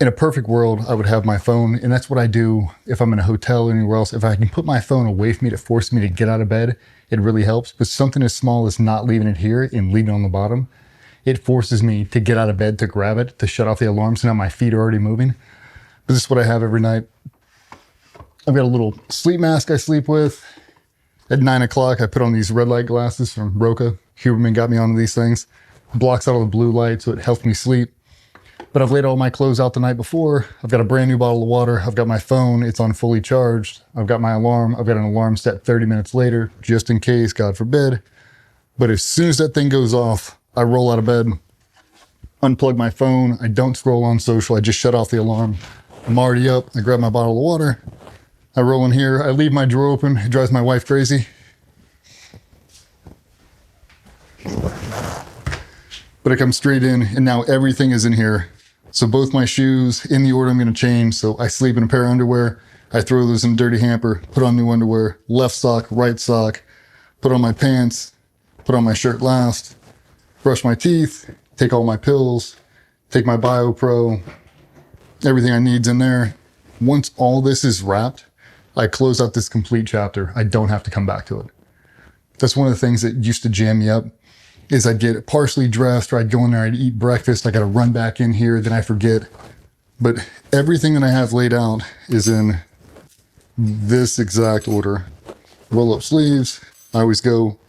In a perfect world, I would have my phone, and that's what I do if I'm in a hotel or anywhere else. If I can put my phone away from me to force me to get out of bed, it really helps. But something as small as not leaving it here and leaving it on the bottom, it forces me to get out of bed to grab it, to shut off the alarm, so now my feet are already moving. But this is what I have every night. I've got a little sleep mask I sleep with. At 9 o'clock, I put on these red light glasses from Roca. Huberman got me onto these things. Blocks out all the blue light, so it helps me sleep. But I've laid all my clothes out the night before. I've got a brand new bottle of water. I've got my phone. It's on fully charged. I've got my alarm. I've got an alarm set 30 minutes later, just in case, God forbid. But as soon as that thing goes off, I roll out of bed, unplug my phone. I don't scroll on social. I just shut off the alarm. I'm already up. I grab my bottle of water. I roll in here. I leave my drawer open. It drives my wife crazy. But I come straight in, and now everything is in here. So both my shoes in the order I'm going to change. So I sleep in a pair of underwear. I throw those in a dirty hamper, put on new underwear, left sock, right sock, put on my pants, put on my shirt last, brush my teeth, take all my pills, take my BioPro, everything I need's in there. Once all this is wrapped, I close out this complete chapter. I don't have to come back to it. That's one of the things that used to jam me up. Is I'd get partially dressed, or I'd go in there, I'd eat breakfast, I gotta run back in here, then I forget. But everything that I have laid out is in this exact order. Roll up sleeves, I always go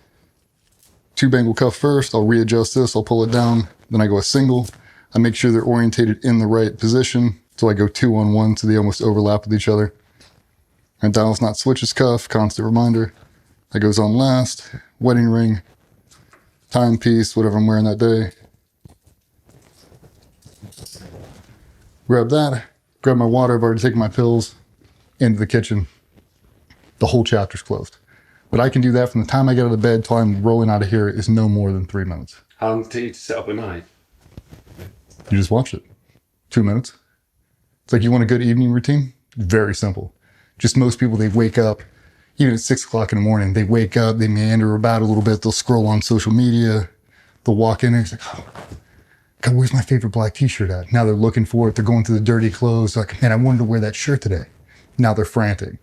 2 bangle cuff first, I'll readjust this, I'll pull it down, then I go a single. I make sure they're orientated in the right position, so I go 2 on 1 so they almost overlap with each other. And dials not switches cuff, constant reminder. That goes on last, wedding ring, timepiece, whatever I'm wearing that day. Grab that, grab my water, I've already taken my pills, into the kitchen. The whole chapter's closed. But I can do that from the time I get out of bed till I'm rolling out of here is no more than 3 minutes. How long does it take you to set up at night? You just watch it. 2 minutes. It's like, you want a good evening routine? Very simple. Just most people, they wake up, even at 6 o'clock in the morning, they wake up, they meander about a little bit, they'll scroll on social media, they'll walk in there, it's like, oh, God, where's my favorite black t-shirt at? Now they're looking for it, they're going through the dirty clothes, like, man, I wanted to wear that shirt today. Now they're frantic.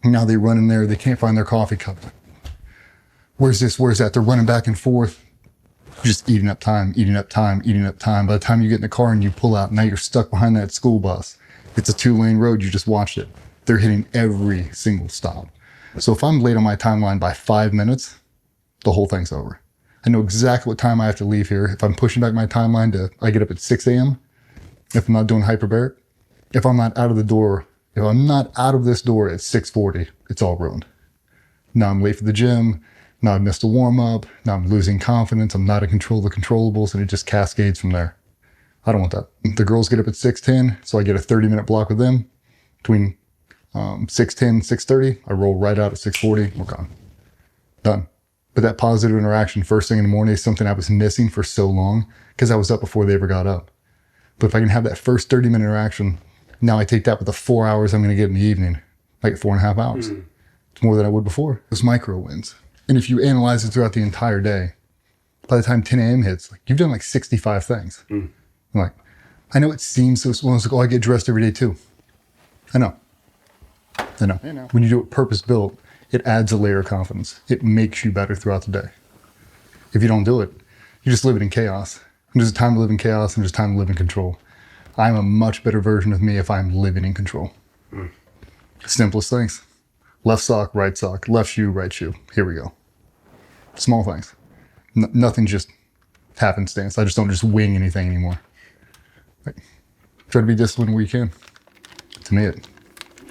Now they run in there, they can't find their coffee cup. Where's this, where's that? They're running back and forth, just eating up time, eating up time, eating up time. By the time you get in the car and you pull out, now you're stuck behind that school bus. It's a 2-lane road, you just watched it. They're hitting every single stop. So if I'm late on my timeline by 5 minutes, the whole thing's over. I know exactly what time I have to leave here. If I'm pushing back my timeline to, I get up at 6 a.m. If I'm not doing hyperbaric, if I'm not out of the door, if I'm not out of this door at 6:40, it's all ruined. Now I'm late for the gym. Now I missed a warm up. Now I'm losing confidence. I'm not in control of the controllables, and it just cascades from there. I don't want that. The girls get up at 6:10, so I get a 30-minute block with them between 6:10, 6:30, I roll right out at 6:40, we're gone. Done. But that positive interaction first thing in the morning is something I was missing for so long because I was up before they ever got up. But if I can have that first 30-minute interaction, now I take that with the 4 hours I'm going to get in the evening. I get 4.5 hours. It's more than I would before. Those micro wins. And if you analyze it throughout the entire day, by the time 10 a.m. hits, like, you've done like 65 things. I'm like, I know it seems so small. It's like, oh, I get dressed every day too. I know. When you do it purpose-built, it adds a layer of confidence. It makes you better throughout the day. If you don't do it, you just live it in chaos. And there's a time to live in chaos, and there's a time to live in control. I'm a much better version of me if I'm living in control. Simplest things. Left sock, left shoe, right shoe. Here we go. Small things. Nothing just happenstance. I just don't just wing anything anymore. Like, try to be disciplined where you can. To me,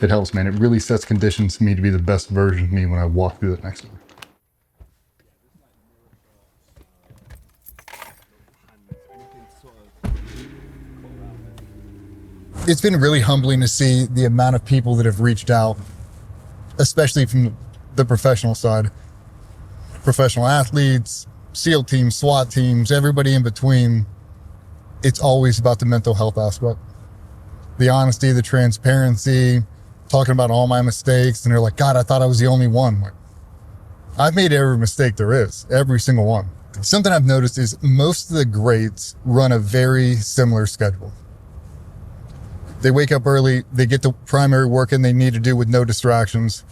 it helps, man. It really sets conditions for me to be the best version of me when I walk through that next door. It's been really humbling to see the amount of people that have reached out, especially from the professional side. Professional athletes, SEAL teams, SWAT teams, everybody in between. It's always about the mental health aspect. The honesty, the transparency, talking about all my mistakes, and they're like, God, I thought I was the only one. Like, I've made every mistake there is, every single one. Something I've noticed is most of the greats run a very similar schedule. They wake up early, they get the primary work in they need to do with no distractions.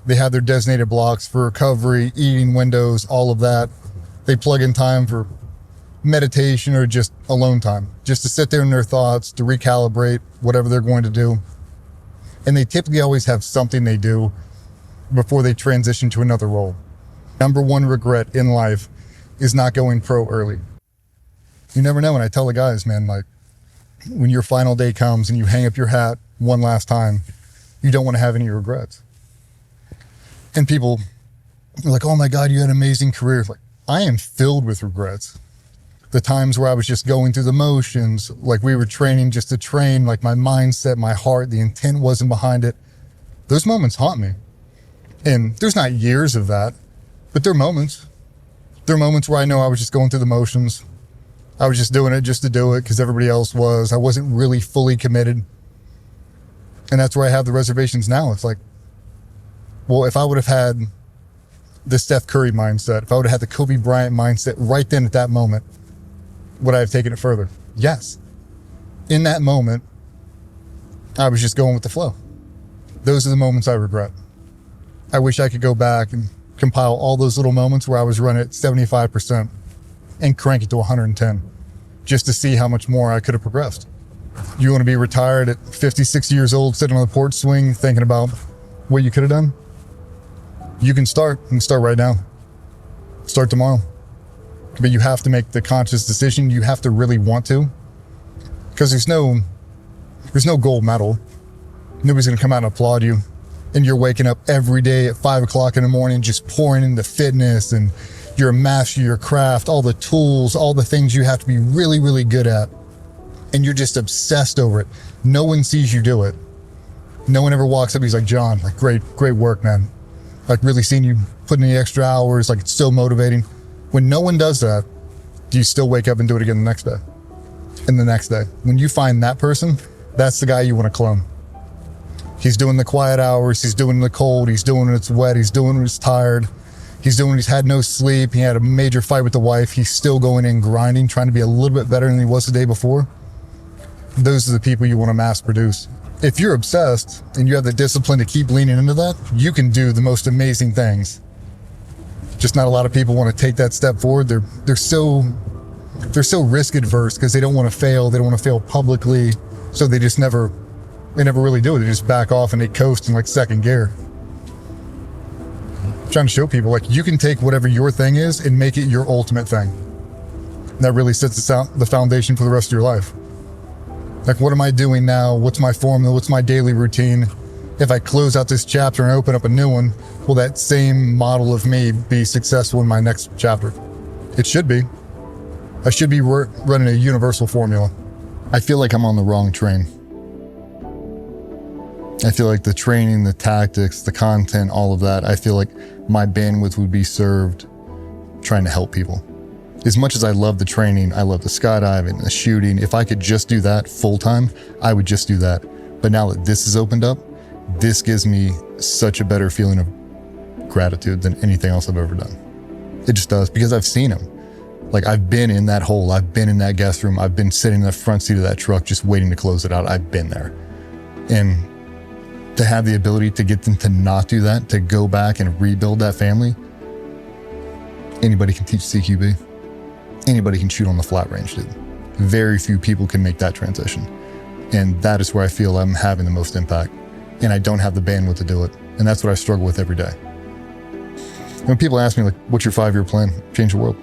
They have their designated blocks for recovery, eating windows, all of that. They plug in time for meditation or just alone time, just to sit there in their thoughts, to recalibrate whatever they're going to do. And they typically always have something they do before they transition to another role. Number one regret in life is not going pro early. You never know. And I tell the guys, man, like, when your final day comes and you hang up your hat one last time, you don't want to have any regrets. And people are like, oh my God, you had an amazing career. Like, I am filled with regrets. The times where I was just going through the motions, like we were training just to train, like my mindset, my heart, the intent wasn't behind it. Those moments haunt me. And there's not years of that, but there are moments. There are moments where I know I was just going through the motions. I was just doing it just to do it because everybody else was. I wasn't really fully committed. And that's where I have the reservations now. It's like, well, if I would have had the Steph Curry mindset, if I would have had the Kobe Bryant mindset right then at that moment, would I have taken it further? Yes. In that moment, I was just going with the flow. Those are the moments I regret. I wish I could go back and compile all those little moments where I was running at 75% and crank it to 110 just to see how much more I could have progressed. You want to be retired at 56 years old, sitting on the porch swing, thinking about what you could have done? You can start. You can start right now. Start tomorrow. But you have to make the conscious decision. You have to really want to, because there's no gold medal. Nobody's going to come out and applaud you. And you're waking up every day at 5 o'clock in the morning, just pouring into fitness, and you're a master of your craft, all the tools, all the things you have to be really, really good at. And you're just obsessed over it. No one sees you do it. No one ever walks up. He's like, John, like, great work, man. Like, really seeing you put in the extra hours. Like, it's so motivating. When no one does that, do you still wake up and do it again the next day? And the next day? When you find that person, that's the guy you want to clone. He's doing the quiet hours. He's doing the cold. He's doing when it's wet. He's doing when it's tired. He's doing when he's had no sleep. He had a major fight with the wife. He's still going in grinding, trying to be a little bit better than he was the day before. Those are the people you want to mass produce. If you're obsessed and you have the discipline to keep leaning into that, you can do the most amazing things. Just not a lot of people want to take that step forward. They're so risk adverse because they don't want to fail. They don't want to fail publicly. So they never really do it. They just back off and they coast in like second gear. I'm trying to show people, like, you can take whatever your thing is and make it your ultimate thing. And that really sets the foundation for the rest of your life. Like, what am I doing now? What's my formula? What's my daily routine? If I close out this chapter and open up a new one, will that same model of me be successful in my next chapter? It should be. I should be running a universal formula. I feel like I'm on the wrong train. I feel like the training, the tactics, the content, all of that, I feel like my bandwidth would be served trying to help people. As much as I love the training, I love the skydiving, the shooting. If I could just do that full time, I would just do that. But now that this is opened up, this gives me such a better feeling of gratitude than anything else I've ever done. It just does, because I've seen them. Like, I've been in that hole. I've been in that guest room. I've been sitting in the front seat of that truck just waiting to close it out. I've been there. And to have the ability to get them to not do that, to go back and rebuild that family, anybody can teach CQB. Anybody can shoot on the flat range, dude. Very few people can make that transition. And that is where I feel I'm having the most impact. And I don't have the bandwidth to do it. And that's what I struggle with every day. When people ask me, like, what's your 5-year plan? Change the world.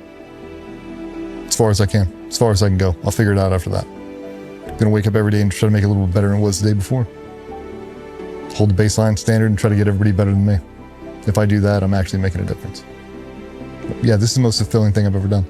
As far as I can. As far as I can go. I'll figure it out after that. I'm gonna wake up every day and try to make it a little bit better than it was the day before. Hold the baseline standard and try to get everybody better than me. If I do that, I'm actually making a difference. But yeah, this is the most fulfilling thing I've ever done.